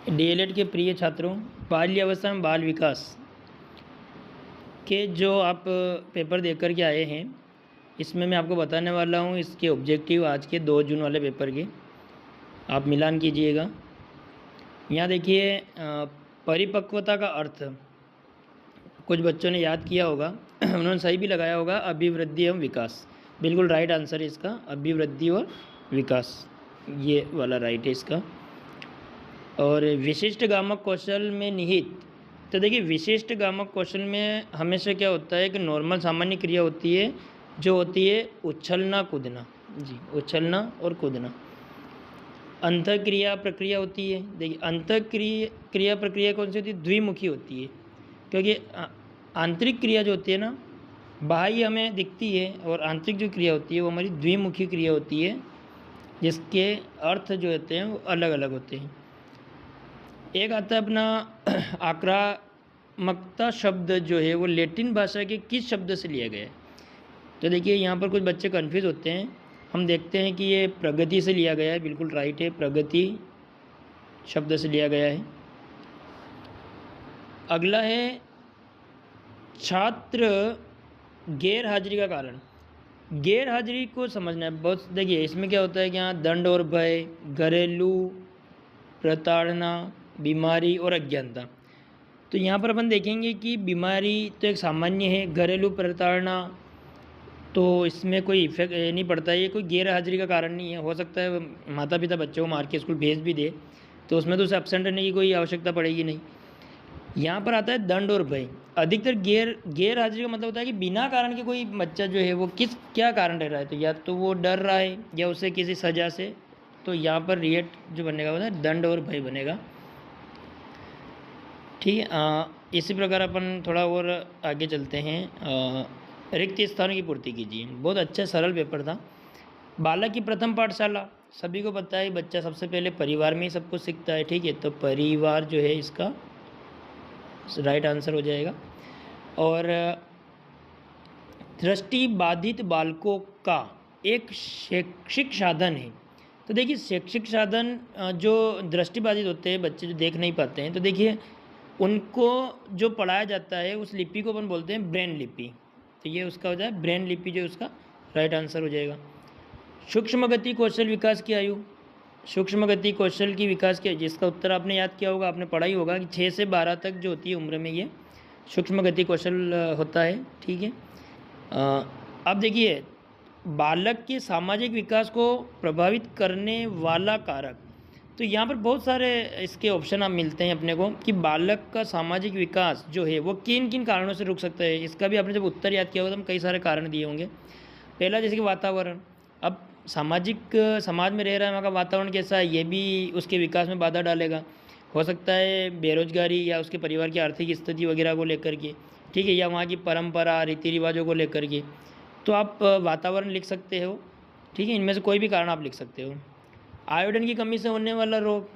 DElEd के प्रिय छात्रों, बाल्यावस्था में बाल विकास के जो आप पेपर देख कर के आए हैं, इसमें मैं आपको बताने वाला हूँ इसके ऑब्जेक्टिव आज के 2 जून वाले पेपर के। आप मिलान कीजिएगा। यहाँ देखिए परिपक्वता का अर्थ कुछ बच्चों ने याद किया होगा उन्होंने सही भी लगाया होगा, अभिवृद्धि एवं विकास। बिल्कुल राइट आंसर है इसका, अभिवृद्धि और विकास, ये वाला राइट है इसका। और विशिष्ट गामक कौशल में निहित, तो देखिए विशिष्ट गामक कौशल में हमेशा क्या होता है कि नॉर्मल सामान्य क्रिया होती है जो होती है उछलना कूदना। जी, उछलना और कूदना। अंतःक्रिया प्रक्रिया होती है। देखिए अंतःक्रिया प्रक्रिया कौन सी होती है? द्विमुखी होती है, क्योंकि आंतरिक क्रिया जो होती है ना, बाह्य हमें दिखती है, और आंतरिक जो क्रिया होती है वो हमारी द्विमुखी क्रिया होती है, जिसके अर्थ जो होते हैं वो अलग अलग होते हैं। एक आता है अपना आक्रामकता शब्द जो है वो लैटिन भाषा के किस शब्द से लिया गया है? तो देखिए यहाँ पर कुछ बच्चे कन्फ्यूज़ होते हैं। हम देखते हैं कि ये प्रगति से लिया गया है, बिल्कुल राइट है, प्रगति शब्द से लिया गया है। अगला है छात्र गैर हाजिरी का कारण। गैर हाजिरी को समझना है बहुत। देखिए इसमें क्या होता है कि यहाँ दंड और भय, घरेलू प्रताड़ना, बीमारी और अज्ञानता। तो यहाँ पर अपन देखेंगे कि बीमारी तो एक सामान्य है, घरेलू प्रताड़ना तो इसमें कोई इफेक्ट नहीं पड़ता है, ये कोई गैर हाजिरी का कारण नहीं है। हो सकता है माता पिता बच्चों को मार के स्कूल भेज भी दे, तो उसमें तो उसे एब्सेंट रहने की कोई आवश्यकता पड़ेगी नहीं। यहाँ पर आता है दंड और भय। अधिकतर गैर हाजिरी का मतलब होता है कि बिना कारण के कोई बच्चा जो है वो क्या कारण रह रहा है, तो या तो वो डर रहा है या उसे किसी सज़ा से, तो यहाँ पर रिएक्ट जो बनेगा वो है दंड और भय बनेगा। ठीक है, इसी प्रकार अपन थोड़ा और आगे चलते हैं। रिक्त स्थानों की पूर्ति कीजिए। बहुत अच्छा सरल पेपर था। बालक की प्रथम पाठशाला, सभी को पता है बच्चा सबसे पहले परिवार में ही सब कुछ सीखता है। ठीक है, तो परिवार जो है इसका राइट आंसर हो जाएगा। और दृष्टि बाधित बालकों का एक शैक्षिक साधन है। तो देखिए शैक्षिक साधन जो दृष्टि बाधित होते हैं बच्चे जो देख नहीं पाते हैं, तो देखिए उनको जो पढ़ाया जाता है उस लिपि को अपन बोलते हैं ब्रेन लिपि। तो ये उसका हो जाए ब्रेन लिपि, जो उसका राइट आंसर हो जाएगा। सूक्ष्म गति कौशल विकास की आयु, सूक्ष्म गति कौशल की विकास की, जिसका उत्तर आपने याद किया होगा, आपने पढ़ा ही होगा कि 6 से 12 तक जो होती है उम्र में ये सूक्ष्म गति कौशल होता है। ठीक है, अब देखिए बालक के सामाजिक विकास को प्रभावित करने वाला कारक, तो यहाँ पर बहुत सारे इसके ऑप्शन आप मिलते हैं अपने को कि बालक का सामाजिक विकास जो है वो किन किन कारणों से रुक सकता है। इसका भी आपने जब उत्तर याद किया होगा तो हम कई सारे कारण दिए होंगे। पहला जैसे कि वातावरण, अब समाज में रह रहा है, वहाँ का वातावरण कैसा है ये भी उसके विकास में बाधा डालेगा। हो सकता है बेरोजगारी या उसके परिवार की आर्थिक स्थिति वगैरह को लेकर के, ठीक है, या वहाँ की परंपरा रीति रिवाजों को लेकर के, तो आप वातावरण लिख सकते हो। ठीक है, इनमें से कोई भी कारण आप लिख सकते हो। आयोडीन की कमी से होने वाला रोग,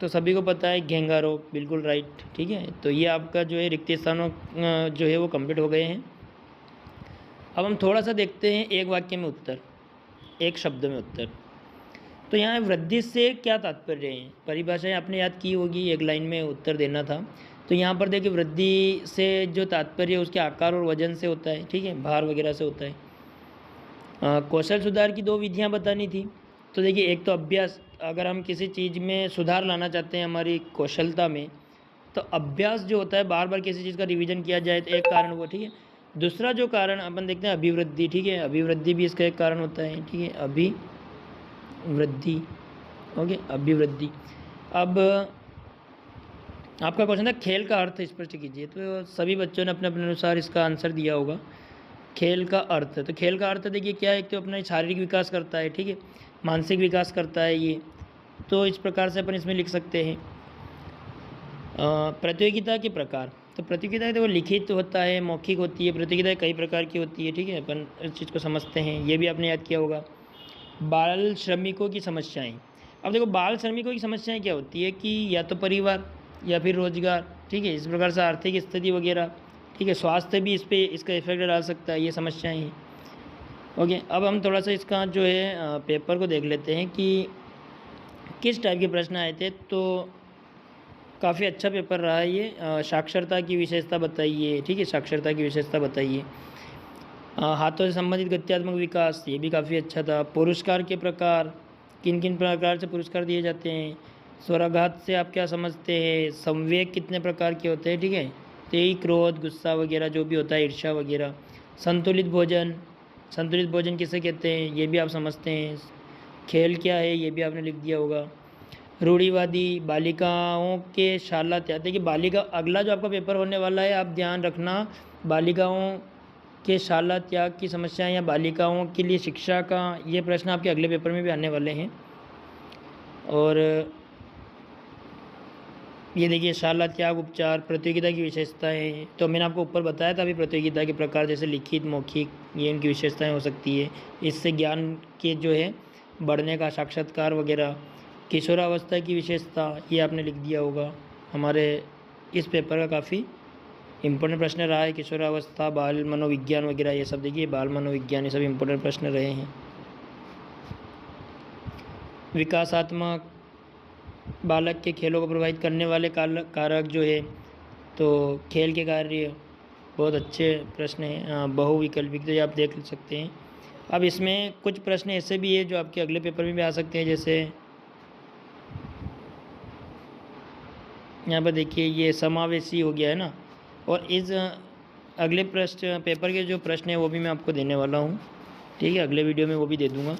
तो सभी को पता है घेंगा रोग, बिल्कुल राइट। ठीक है, तो ये आपका जो है रिक्त स्थानों जो है वो कंप्लीट हो गए हैं। अब हम थोड़ा सा देखते हैं एक वाक्य में उत्तर, एक शब्द में उत्तर। तो यहाँ वृद्धि से क्या तात्पर्य है? परिभाषाएं आपने याद की होगी, एक लाइन में उत्तर देना था। तो यहाँ पर देखिए वृद्धि से जो तात्पर्य उसके आकार और वजन से होता है। ठीक है, भार वगैरह से होता है। कौशल सुधार की 2 विधियाँ बतानी थी। तो देखिए एक तो अभ्यास, अगर हम किसी चीज़ में सुधार लाना चाहते हैं हमारी कौशलता में, तो अभ्यास जो होता है बार बार किसी चीज़ का रिवीजन किया जाए, तो एक कारण वो। ठीक है, दूसरा जो कारण अपन देखते हैं अभिवृद्धि। ठीक है, अभिवृद्धि भी इसका एक कारण होता है। ठीक है, अभिवृद्धि, ओके, अभिवृद्धि। अब आपका क्वेश्चन था खेल का अर्थ स्पष्ट कीजिए, तो सभी बच्चों ने अपने अपने अनुसार इसका आंसर दिया होगा। खेल का अर्थ, तो खेल का अर्थ देखिए क्या है, एक तो अपना शारीरिक विकास करता है, ठीक है, मानसिक विकास करता है ये, तो इस प्रकार से अपन इसमें लिख सकते हैं। प्रतियोगिता के प्रकार, तो प्रतियोगिता तो वो लिखित होता है, मौखिक होती है, प्रतियोगिता कई प्रकार की होती है। ठीक है, अपन इस चीज़ को समझते हैं, ये भी आपने याद किया होगा। बाल श्रमिकों की समस्याएं, अब देखो बाल श्रमिकों की समस्याएं क्या होती है कि या तो परिवार या फिर रोजगार, ठीक है, इस प्रकार से आर्थिक स्थिति वगैरह, ठीक है, स्वास्थ्य भी इसका इफेक्ट डाल सकता है, ये समस्याएं हैं। ओके, अब हम थोड़ा सा इसका जो है पेपर को देख लेते हैं कि किस टाइप के प्रश्न आए थे। तो काफ़ी अच्छा पेपर रहा है ये। साक्षरता की विशेषता बताइए, ठीक है, साक्षरता की विशेषता बताइए। हाथों से संबंधित गत्यात्मक विकास, ये भी काफ़ी अच्छा था। पुरस्कार के प्रकार, किन किन प्रकार से पुरस्कार दिए जाते हैं। स्वराघात से आप क्या समझते हैं। संवेग कितने प्रकार के होते हैं, ठीक है, तेई, क्रोध, गुस्सा वगैरह जो भी होता है, ईर्ष्या वगैरह। संतुलित भोजन, संतुलित भोजन किसे कहते हैं, ये भी आप समझते हैं। खेल क्या है, ये भी आपने लिख दिया होगा। रूढ़िवादी, बालिकाओं के शाला त्याग, देखिए बालिका, अगला जो आपका पेपर होने वाला है आप ध्यान रखना, बालिकाओं के शाला त्याग की समस्याएं या बालिकाओं के लिए शिक्षा का, ये प्रश्न आपके अगले पेपर में भी आने वाले हैं। और ये देखिए शाला त्याग उपचार, प्रतियोगिता की विशेषताएं, तो मैंने आपको ऊपर बताया था अभी प्रतियोगिता के प्रकार, जैसे लिखित, मौखिक, ये इनकी विशेषताएं हो सकती है। इससे ज्ञान के जो है बढ़ने का, साक्षात्कार वगैरह। किशोरावस्था की विशेषता, ये आपने लिख दिया होगा। हमारे इस पेपर का काफ़ी इम्पोर्टेंट प्रश्न रहा है। किशोरावस्था, बाल मनोविज्ञान वगैरह, ये सब देखिए, बाल मनोविज्ञान, ये सब इम्पोर्टेंट प्रश्न रहे हैं। विकासात्मक, बालक के खेलों को प्रभावित करने वाले कारक जो है, तो खेल के कार्य, बहुत अच्छे प्रश्न हैं। बहुविकल्पिक, तो ये आप देख सकते हैं। अब इसमें कुछ प्रश्न ऐसे भी है जो आपके अगले पेपर में भी आ सकते हैं, जैसे यहाँ पर देखिए ये समावेशी हो गया है ना। और इस अगले प्रश्न पेपर के जो प्रश्न है वो भी मैं आपको देने वाला हूँ, ठीक है, अगले वीडियो में वो भी दे दूँगा।